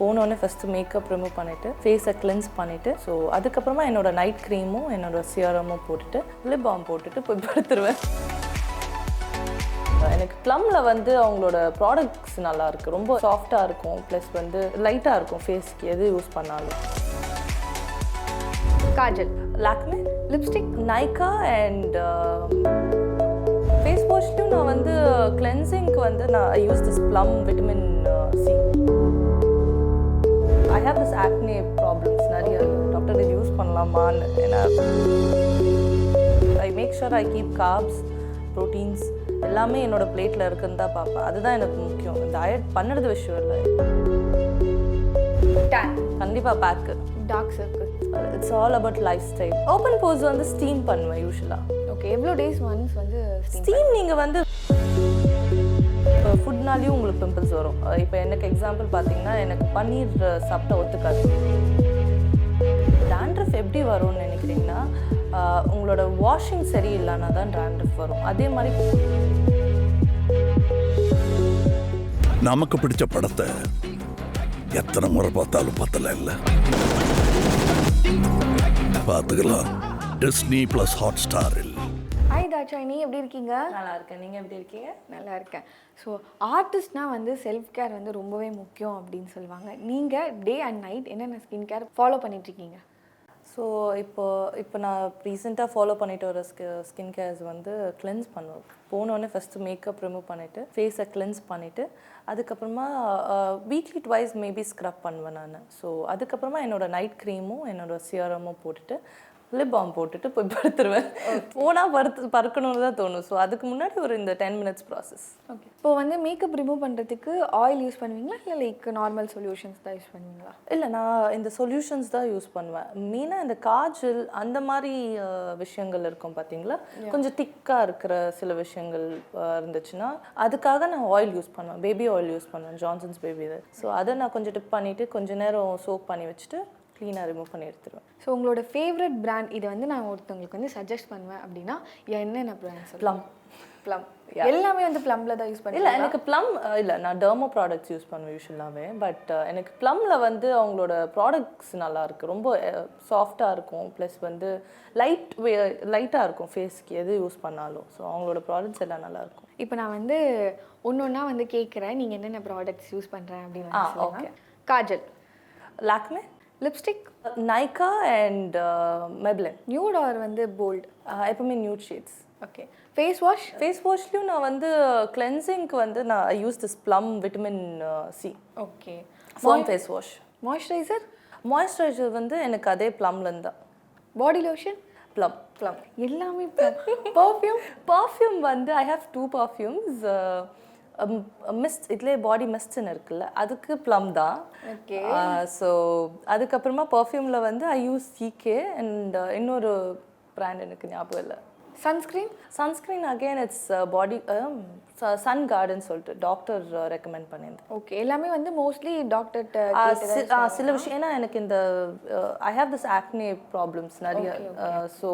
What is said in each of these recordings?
போனோடனே first makeup remove பண்ணிவிட்டு ஃபேஸை கிளென்ஸ் பண்ணிவிட்டு ஸோ அதுக்கப்புறமா என்னோடய நைட் க்ரீமும் என்னோடய சியரமும் போட்டுட்டு லிப் பாம் போட்டுட்டு போய் படுத்துருவேன். எனக்கு ப்ளம்மில் வந்து அவங்களோட ப்ராடக்ட்ஸ் நல்லாயிருக்கு, ரொம்ப சாஃப்டாக இருக்கும், ப்ளஸ் வந்து லைட்டாக இருக்கும் ஃபேஸ்க்கு எது யூஸ் பண்ணாலும். Kajal, Lakme, lipstick, Nykaa and face வாஷ்லையும் நான் வந்து கிளென்சிங்க்கு வந்து நான் use this Plum vitamin C. I have this acne problems நிறைய. டாக்டர் இது யூஸ் பண்ணலாமான்னு. ஏன்னா I make sure I keep carbs, proteins எல்லாமே என்னோட பிளேட்டில் இருக்குன்னு தான் பார்ப்பேன். அதுதான் எனக்கு முக்கியம். டயட் பண்ணுறது விஷயம் இல்லை. டேன் கண்டிப்பாக பேக்கு. Dark circle, it's all about life style. Open pores வந்து ஸ்டீம் பண்ணுவேன் யூஸ்வலாக. ஓகே, எவ்வளோ டேஸ் ஒன்ஸ் வந்து ஸ்டீம்? நீங்கள் வந்து ஃபுட்னாலேயும் உங்களுக்கு பிம்பிள்ஸ் வரும். இப்போ எனக்கு எக்ஸாம்பிள் பார்த்தீங்கன்னா எனக்கு பன்னீர் சாப்பிட்டா ஒத்துக்காது. டேண்ட்ரஃப் எப்படி வரும்னு நினைக்கிறீங்கன்னா உங்களோட வாஷிங் சரியில்லைன்னா தான் டேண்ட்ரஃப் வரும். அதே மாதிரி நமக்கு பிடிச்ச படத்தை எத்தனை முறை பார்த்தாலும் பத்தல இல்லை. பார்த்துக்கலாம் டிஸ்னி ப்ளஸ் ஹாட் ஸ்டாரில். ஹாய் தாட்சாயினி, எப்படி இருக்கீங்க? நல்லா இருக்கேன். நீங்கள் எப்படி இருக்கீங்க? நல்லா இருக்கேன். ஸோ ஆர்டிஸ்ட்னால் வந்து செல்ஃப் கேர் வந்து ரொம்பவே முக்கியம் அப்படின்னு சொல்லுவாங்க. நீங்கள் டே அண்ட் நைட் என்னென்ன ஸ்கின் கேர் ஃபாலோ பண்ணிகிட்ருக்கீங்க? ஸோ இப்போ நான் ரீசெண்டாக ஃபாலோ பண்ணிட்டு வர ஸ்கின் கேர்ஸ் வந்து கிளென்ஸ் பண்ணுவேன். போனோடனே ஃபஸ்ட்டு மேக்கப் ரிமூவ் பண்ணிவிட்டு ஃபேஸை கிளென்ஸ் பண்ணிவிட்டு அதுக்கப்புறமா வீக்லி ட்வைஸ் மேபி ஸ்க்ரப் பண்ணுவேன் நான். ஸோ அதுக்கப்புறமா என்னோடய நைட் க்ரீமும் என்னோடய சியரமும் போட்டுட்டு லிப் பாம் போட்டுட்டு போய் படுத்துருவேன். போனால் பறக்கணும்னு தான் தோணும். ஸோ அதுக்கு முன்னாடி ஒரு இந்த 10 minutes ப்ராசஸ். ஓகே, இப்போது வந்து மேக்கப் ரிமூவ் பண்ணுறதுக்கு ஆயில் யூஸ் பண்ணுவீங்களா இல்லை லைக் நார்மல் சொல்யூஷன்ஸ் தான் யூஸ் பண்ணுவீங்களா? இல்லை, நான் இந்த சொல்யூஷன்ஸ் தான் யூஸ் பண்ணுவேன். மெயினாக இந்த காஜல் அந்த மாதிரி விஷயங்கள் இருக்கும் பார்த்தீங்களா, கொஞ்சம் திக்காக இருக்கிற சில விஷயங்கள் இருந்துச்சுன்னா அதுக்காக நான் ஆயில் யூஸ் பண்ணுவேன். பேபி ஆயில் யூஸ் பண்ணுவேன், ஜான்சன்ஸ் பேபி இது. ஸோ அதை நான் கொஞ்சம் டிப் பண்ணிவிட்டு கொஞ்சம் நேரம் சோக் பண்ணி வச்சுட்டு க்ளீனாக ரிமூவ் பண்ணி எடுத்துருவேன். ஸோ உங்களோட ஃபேவரட் பிராண்ட் இதை வந்து நான் ஒருத்தவங்களுக்கு வந்து சஜஸ்ட் பண்ணுவேன் அப்படின்னா என்னென்ன பிராண்ட்ஸ்? ப்ளம் எல்லாமே வந்து ப்ளம்ல தான் யூஸ் பண்ணுவேன். இல்லை, எனக்கு ப்ளம் இல்லை, நான் டெர்மோ ப்ராடக்ட்ஸ் யூஸ் பண்ணுவேன் யூஸ்வலாகவே. பட் எனக்கு ப்ளம்மில் வந்து அவங்களோட ப்ராடக்ட்ஸ் நல்லாயிருக்கு, ரொம்ப சாஃப்டாக இருக்கும், ப்ளஸ் வந்து லைட்டாக இருக்கும் ஃபேஸ்க்கு எது யூஸ் பண்ணாலும். ஸோ அவங்களோட ப்ராடக்ட்ஸ் எல்லாம் நல்லாயிருக்கும். இப்போ நான் வந்து ஒன்று ஒன்றா வந்து கேட்குறேன், நீங்கள் என்னென்ன ப்ராடக்ட்ஸ் யூஸ் பண்ணுறேன் அப்படின்னு. Okay, kajal, Lakme, lipstick, Nykaa and Maybelline. Nude or வந்து போல்டு? எப்பவுமே நியூட் ஷேட்ஸ். ஓகே, ஃபேஸ் வாஷ்லேயும் நான் வந்து கிளென்சிங்க்கு வந்து நான் use this Plum vitamin C. Okay, foam face wash. Moisturiser வந்து எனக்கு அதே ப்ளம்லேருந்து தான். பாடி லோஷன் ப்ளம் எல்லாமே. பர்ஃப்யூம் வந்து ஐ ஹேவ் 2 பர்ஃப்யூம்ஸ். மிஸ்ட் இதுலேயே பாடி மிஸ்ட்னு இருக்குல்ல, அதுக்கு ப்ளம் தான். ஓகே, ஸோ அதுக்கப்புறமா பர்ஃப்யூமில் வந்து ஐ யூஸ் சிகே அண்ட் இன்னொரு பிராண்ட் எனக்கு ஞாபகம் இல்லை. Sunscreen again it's body sun garden சொல்லிட்டு டாக்டர் ரெக்கமெண்ட் பண்ணியிருந்தேன். ஓகே, எல்லாமே வந்து மோஸ்ட்லி டாக்டர் சில விஷயம். ஏன்னா எனக்கு இந்த I have this acne problems நிறைய. ஸோ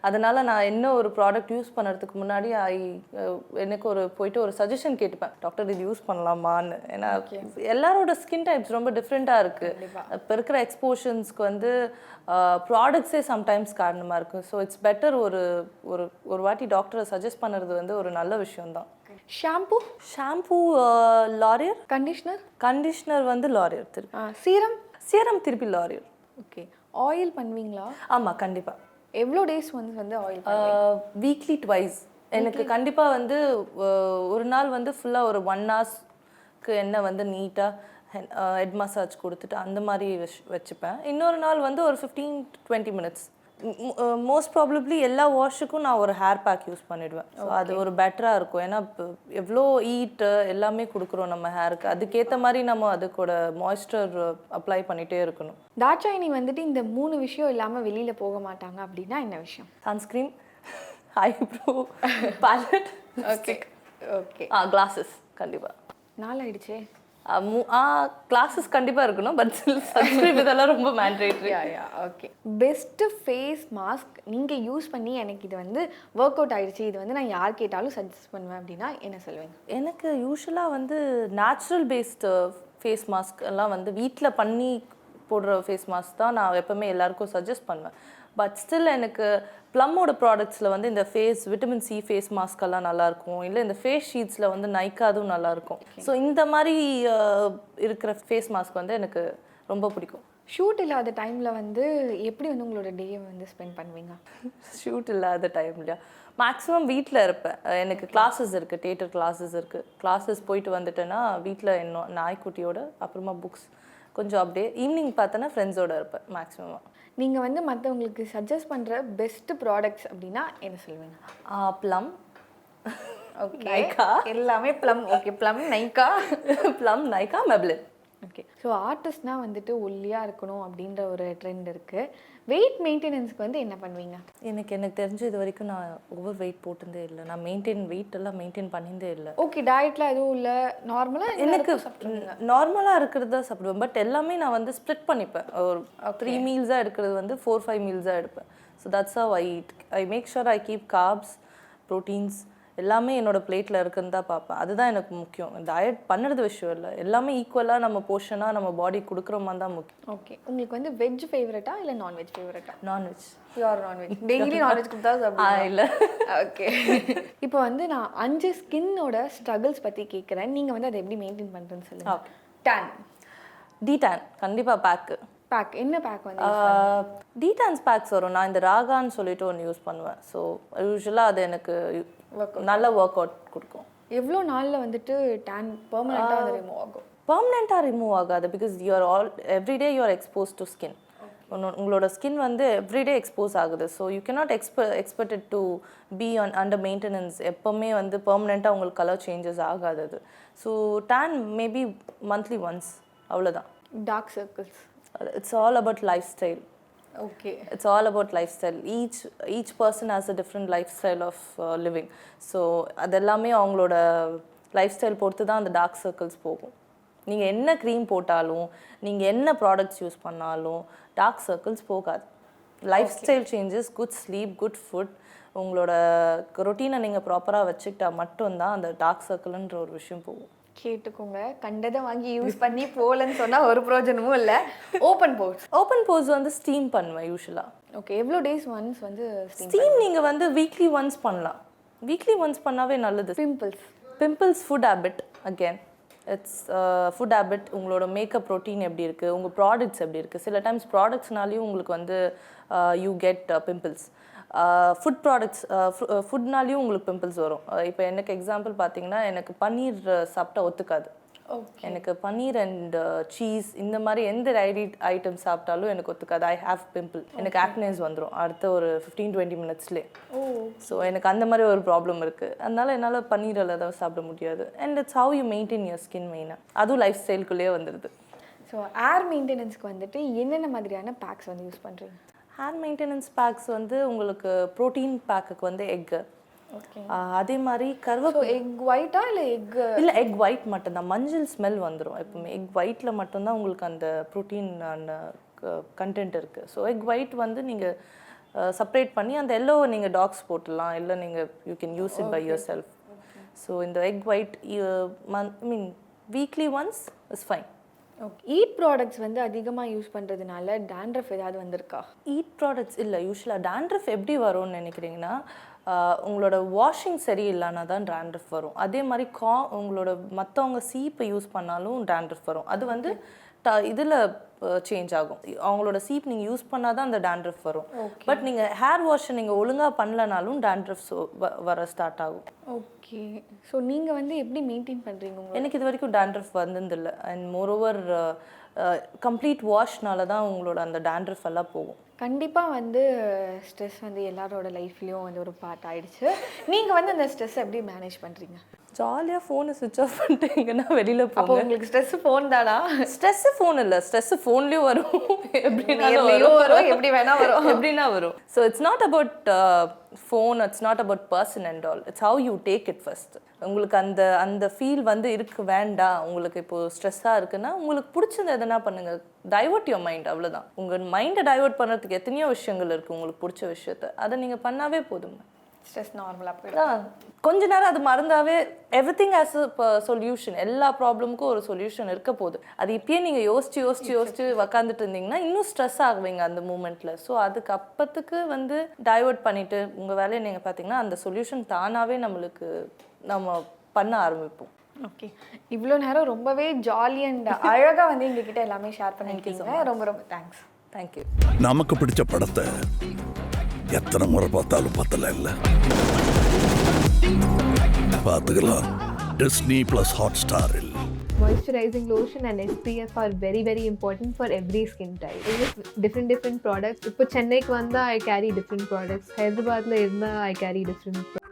அதனால் நான் என்ன ஒரு ப்ராடக்ட் யூஸ் பண்ணுறதுக்கு முன்னாடி எனக்கு போயிட்டு ஒரு சஜஷன் கேட்டுப்பேன், டாக்டர் இது யூஸ் பண்ணலாமான்னு. ஏன்னா எல்லாரோட ஸ்கின் டைப்ஸ் ரொம்ப டிஃப்ரெண்ட்டாக இருக்குது. இப்போ இருக்கிற எக்ஸ்போஷன்ஸ்க்கு வந்து ப்ராடக்ட்ஸே சம்டைம்ஸ் காரணமாக இருக்குது. ஸோ இட்ஸ் பெட்டர் ஒரு வாட்டி டாக்டரை சஜஸ்ட் பண்ணுறது வந்து ஒரு நல்ல விஷயம்தான். ஷாம்பூ லாரியர். கண்டிஷ்னர் வந்து லாரியர். திருப்பி சீரம் திருப்பி லாரியர். ஓகே, ஆயில் பண்ணுவீங்களா? ஆமாம், கண்டிப்பாக. எவ்வளோ டேஸ் வந்து ஆயில்? Weekly twice. எனக்கு கண்டிப்பாக வந்து ஒரு நாள் வந்து ஃபுல்லாக ஒரு 1 hourக்கு எண்ணெய் வந்து நீட்டாக ஹெட் மசாஜ் கொடுத்துட்டு அந்த மாதிரி வச்சுப்பேன். இன்னொரு நாள் வந்து ஒரு 15-20 minutes. மோஸ்ட் ப்ராபப்ளி எல்லா வாஷுக்கும் நான் ஒரு ஹேர் பேக் யூஸ் பண்ணிவிடுவேன். ஸோ அது ஒரு பெட்டராக இருக்கும். ஏன்னா எவ்வளோ ஹீட்டு எல்லாமே கொடுக்குறோம் நம்ம ஹேருக்கு, அதுக்கேற்ற மாதிரி நம்ம அதுக்கூட மாய்ஸ்சர் அப்ளை பண்ணிகிட்டே இருக்கணும். தாட்சாயினி வந்துட்டு இந்த 3 விஷயம் இல்லாமல் வெளியில் போக மாட்டாங்க அப்படின்னா என்ன விஷயம்? Sunscreen, eyebrow, palette, okay okay, glasses. கண்டிப்பாக 4 ஆயிடுச்சே. கிளாஸஸ் கண்டிப்பாக இருக்கணும். பட் சன்ஸ்க்ரீன் இதெல்லாம் ரொம்ப mandatory. Okay, best face mask நீங்கள் யூஸ் பண்ணி எனக்கு இது வந்து ஒர்க் அவுட் ஆகிடுச்சு, இது வந்து நான் யார் கேட்டாலும் சஜஸ்ட் பண்ணுவேன் அப்படின்னா என்ன சொல்லுவேன்? எனக்கு யூஸ்வலாக வந்து நேச்சுரல் பேஸ்டு ஃபேஸ் மாஸ்க் எல்லாம் வந்து வீட்டில் பண்ணி போடுற ஃபேஸ் மாஸ்க் தான் நான் எப்போவுமே எல்லாருக்கும் சஜஸ்ட் பண்ணுவேன். பட் ஸ்டில் எனக்கு ப்ளம்மோட ப்ராடக்ட்ஸில் வந்து இந்த விட்டமின் சி ஃபேஸ் மாஸ்கெல்லாம் நல்லாயிருக்கும், இல்லை இந்த ஃபேஸ் ஷீட்ஸில் வந்து நைக்காதும் நல்லாயிருக்கும். ஸோ இந்த மாதிரி இருக்கிற ஃபேஸ் மாஸ்க் வந்து எனக்கு ரொம்ப பிடிக்கும். ஷூட் இல்லாத டைமில் வந்து எப்படி வந்து உங்களோட டேயை வந்து ஸ்பெண்ட் பண்ணுவீங்க? ஷூட் இல்லாத டைம்லையா மேக்ஸிமம் வீட்டில் இருப்பேன். எனக்கு கிளாஸஸ் இருக்குது, தியேட்டர் கிளாஸஸ் இருக்குது. கிளாஸஸ் போயிட்டு வந்துட்டேன்னா வீட்டில் இன்னும் நாய்க்குட்டியோட அப்புறமா புக்ஸ் கொஞ்சம் அப்படியே ஈவினிங் பார்த்தோன்னா ஃப்ரெண்ட்ஸோடு இருப்பேன் மேக்ஸிமம். நீங்கள் வந்து மற்றவங்களுக்கு சஜஸ்ட் பண்ணுற பெஸ்ட்டு ப்ராடக்ட்ஸ் அப்படின்னா என்ன சொல்லுவீங்க? ப்ளம், ஓகே, நைக்கா, எல்லாமே Plum. Okay, Plum, Nykaa, Plum, Nykaa, Maybelline. Okay. So ஆர்டிஸ்ட்னால் வந்துட்டு ஒல்லியாக இருக்கணும் அப்படின்ற ஒரு ட்ரெண்ட் இருக்குது. வெயிட் மெயின்டெனன்ஸ்க்கு வந்து என்ன பண்ணுவீங்க? எனக்கு தெரிஞ்ச இது வரைக்கும் நான் ஓவர் வெயிட் போட்டதே இல்லை. நான் வெயிட் எல்லாம் மெயின்டைன் பண்ணியிருந்தே இல்லை. ஓகே, டயட்லாம் எதுவும் இல்லை, நார்மலாக எனக்கு நார்மலாக இருக்கிறது தான் சாப்பிடுவேன். பட் எல்லாமே நான் வந்து ஸ்ப்ளிட் பண்ணிப்பேன். ஒரு 3 மீல்ஸாக எடுக்கிறது வந்து 4-5 மீல்ஸாக எடுப்பேன். So that's how I make sure I keep carbs, proteins எல்லாமே என்னோட பிளேட்டில் இருக்குன்னு தான் பார்ப்பேன். அதுதான் எனக்கு முக்கியம். டயட் பண்ணுறது விஷயம் இல்லை, எல்லாமே ஈக்குவலாக நம்ம போர்ஷனாக நம்ம பாடி கொடுக்குற மாதிரி தான் முக்கியம். ஓகே. உங்களுக்கு வந்து வெஜ் ஃபேவரட்டா இல்லை நான்வெஜ் ஃபேவரட்டா? Non veg. Pure non veg. Daily non veg கொடுத்தா சாப்பிடுவீங்களா? இல்லை. ஓகே. இப்போ வந்து நான் 5 ஸ்கின்னோட ஸ்ட்ரகிள்ஸ் பற்றி கேட்குறேன். நீங்கள் வந்து அதை எப்படி மெயின்டைன் பண்ணுறேன்னு சொல்லுங்கள். ஓகே. டேன் கண்டிப்பாக பேக்கு. என்ன பேக் வந்து டீடான்ஸ் பேக்ஸ் வரும். நான் இந்த ராகான்னு சொல்லிட்டு ஒன்று யூஸ் பண்ணுவேன். ஸோ யூஸ்வலாக அது எனக்கு நல்ல ஒர்க் அவுட் கொடுக்கும். எவ்வளோ நாளில் வந்துட்டு டேன் பெர்மனெண்ட்டாக வந்து ரிமூவ் ஆகும்? பெர்மனெண்ட்டாக ரிமூவ் ஆகாது. Because everyday you are expose to skin. உங்களோட ஸ்கின் வந்து எவ்ரிடே எக்ஸ்போஸ் ஆகுது. So you cannot expect to be under maintenance. எப்போவுமே வந்து பெர்மனெண்ட்டாக உங்களுக்கு கலர் சேஞ்சஸ் ஆகாது அது. So tan maybe monthly once, அவ்வளோதான். Dark circles, it's all about life style. Okay. It's all about lifestyle. Each person has a different lifestyle of living. So அதெல்லாமே அவங்களோட life style பொறுத்து தான் அந்த டார்க் சர்க்கிள்ஸ் போகும். நீங்கள் என்ன க்ரீம் போட்டாலும், நீங்கள் என்ன ப்ராடக்ட்ஸ் யூஸ் பண்ணாலும் டார்க் சர்க்கிள்ஸ் போகாது. Life style changes, good sleep, good food, உங்களோட ரொட்டீனை நீங்கள் ப்ராப்பராக வச்சுக்கிட்டா மட்டும்தான் அந்த டார்க் சர்க்கிள்ன்ற ஒரு விஷயம் போகும். கேட்டுக்கோங்க, கண்டதை வாங்கி யூஸ் பண்ணி போகலன்னு சொன்னால் ஒரு ப்ரோஜனமும் இல்லை. ஓப்பன் போர்ஸ் வந்து ஸ்டீம் பண்ணுவேன் யூஸ்வலாக. ஓகே. எவ்வளோ டேஸ் ஒன்ஸ் வந்து ஸ்டீம் நீங்கள் வந்து வீக்லி ஒன்ஸ் பண்ணலாம். வீக்லி ஒன்ஸ் பண்ணாவே நல்லது. Pimples food habit. Again it's food habit. உங்களோட மேக்கப் ரொட்டீன் எப்படி இருக்குது, உங்கள் ப்ராடக்ட்ஸ் எப்படி இருக்குது. சில டைம்ஸ் ப்ராடக்ட்ஸ்னாலேயும் உங்களுக்கு வந்து you get pimples. Food products ஃபுட்னாலேயும் உங்களுக்கு பிம்பிள்ஸ் வரும். இப்போ எனக்கு எக்ஸாம்பிள் பார்த்தீங்கன்னா, எனக்கு பன்னீர் சாப்பிட்டா ஒத்துக்காது. எனக்கு பன்னீர் அண்ட் சீஸ் இந்த மாதிரி எந்த ஐட்டம் சாப்பிட்டாலும் எனக்கு ஒத்துக்காது. I have pimple. எனக்கு ஆக்னேஸ் வந்துடும் அடுத்த ஒரு 15-20 மினிட்ஸ்லேயே. ஸோ எனக்கு அந்த மாதிரி ஒரு ப்ராப்ளம் இருக்குது. அதனால என்னால் பன்னீர் எல்லாம் சாப்பிட முடியாது. And it's how you maintain your skin மெயினாக. அதுவும் லைஃப் ஸ்டைலுக்குள்ளேயே வந்துடுது. ஸோ ஏர் மெயின்டெனன்ஸ்க்கு வந்துட்டு என்னென்ன மாதிரியான பேக்ஸ் வந்து யூஸ் பண்ணுறீங்க? ஹேர் மெயின்டெனன்ஸ் பேக்ஸ் வந்து உங்களுக்கு ப்ரோட்டீன் பேக்குக்கு வந்து எக்கு. அதே மாதிரி எக் ஒயிட்டா இல்லை எக் ஒயிட் மட்டும்தான். மஞ்சள் ஸ்மெல் வந்துடும் எப்பவுமே. எக் ஒயிட்டில் மட்டும்தான் உங்களுக்கு அந்த ப்ரோட்டீன் கண்டென்ட் இருக்குது. ஸோ எக் ஒயிட் வந்து நீங்கள் செப்பரேட் பண்ணி அந்த எல்லோவை நீங்கள் டாக்ஸ் போட்டுடலாம், இல்லை நீங்கள் you can use it by yourself. So இந்த egg white weekly once is fine. Okay. Eat products வந்து அதிகமாக யூஸ் பண்ணுறதுனால டேண்ட்ரஃப் ஏதாவது வந்திருக்கா? ஈட் ப்ராடக்ட்ஸ் இல்லை. யூஸ்வலாக டேண்ட்ரஃப் எப்படி வரும்னு நினைக்கிறீங்கன்னா, உங்களோட வாஷிங் சரியில்லைனா தான் டேண்ட்ரஃப் வரும். அதே மாதிரி உங்களோட மற்றவங்க சீப்பை யூஸ் பண்ணாலும் டேண்ட்ரஃப் வரும். அது வந்து இதில் சேஞ்ச் ஆகும். அவங்களோட சீப் நீங்கள் யூஸ் பண்ணால் தான் அந்த டேண்ட்ரஃப் வரும். பட் நீங்கள் ஹேர் வாஷை நீங்கள் ஒழுங்காக பண்ணலனாலும் டேண்ட்ரஃப்ஸ் வர ஸ்டார்ட் ஆகும். ஓகே. ஸோ நீங்கள் வந்து எப்படி மெயின்டைன் பண்ணுறீங்க? எனக்கு இது வரைக்கும் டேண்ட்ரஃப் வந்ததில்லை. அண்ட் மோரோவர் கம்ப்ளீட் வாஷ்னால தான் உங்களோட அந்த டேண்ட்ரஃப் எல்லாம் போகும். கண்டிப்பாக வந்து ஸ்ட்ரெஸ் வந்து எல்லாரோட லைஃப்லேயும் வந்து ஒரு பார்ட் ஆகிடுச்சு. நீங்கள் வந்து அந்த ஸ்ட்ரெஸ் எப்படி மேனேஜ் பண்ணுறீங்க? ஜாலியாக ஃபோனை சுவிட்ச் ஆஃப் பண்ணிட்டு எங்கன்னா வெளியில் போகும். உங்களுக்கு ஸ்ட்ரெஸ் ஃபோன் தானா? ஸ்ட்ரெஸ்ஸு ஃபோன் இல்லை, ஸ்ட்ரெஸ்ஸு ஃபோன்லேயும் வரும், எப்படினாலும் வரும், எப்படி வேணா வரும், எப்படின்னா வரும். So it's not about phone, it's not about person and all. It's how you take it first. உங்களுக்கு அந்த ஃபீல் வந்து இருக்கு வேண்டாம். உங்களுக்கு இப்போது ஸ்ட்ரெஸ்ஸாக இருக்குன்னா உங்களுக்கு பிடிச்சது எதனா பண்ணுங்கள். டைவர்ட் யுவர் மைண்ட், அவ்வளோதான். உங்கள் மைண்டை டைவர்ட் பண்ணுறதுக்கு எத்தனையோ விஷயங்கள் இருக்குது. உங்களுக்கு பிடிச்ச விஷயத்த அதை நீங்கள் பண்ணாவே போதுங்க. ஸ்ட்ரெஸ் நார்மலாக போயிடும். கொஞ்ச நேரம் அது மறந்தாவே எவ்ரிதிங் ஹேஸ் அ சொல்யூஷன். எல்லா ப்ராப்ளமுக்கும் ஒரு சொல்யூஷன் இருக்க போகுது. அது இப்பயே நீங்கள் யோசிச்சு உக்காந்துட்டு இருந்தீங்கன்னா இன்னும் ஸ்ட்ரெஸ் ஆகுவீங்க அந்த மூமெண்ட்டில். ஸோ அதுக்கு அப்பத்துக்கு வந்து டைவர்ட் பண்ணிவிட்டு உங்கள் வேலையை நீங்கள் பார்த்தீங்கன்னா அந்த சொல்யூஷன் தானாகவே நம்ம பண்ண ஆரம்பிப்போம். ஓகே, இவ்வளோ நேரம் ரொம்பவே ஜாலி அண்ட் அழகாக வந்து எங்ககிட்ட எல்லாமே ஷேர் பண்ணியிருக்கீங்க. ரொம்ப ரொம்ப தேங்க்ஸ். தேங்க்யூ. நமக்கு பிடிச்ச படத்தை எத்தனை முறை பார்த்தாலும் பத்தல இல்ல, பார்த்துக்கலாம் டிஸ்னி பிளஸ் ஹாட் ஸ்டாரில். Moisturizing lotion and SPF are very very important for every skin type. Different products. இப்போ சென்னைக்கு வந்தால் I carry different products. ஹைதராபாத்தில் இருந்தால் I carry different products.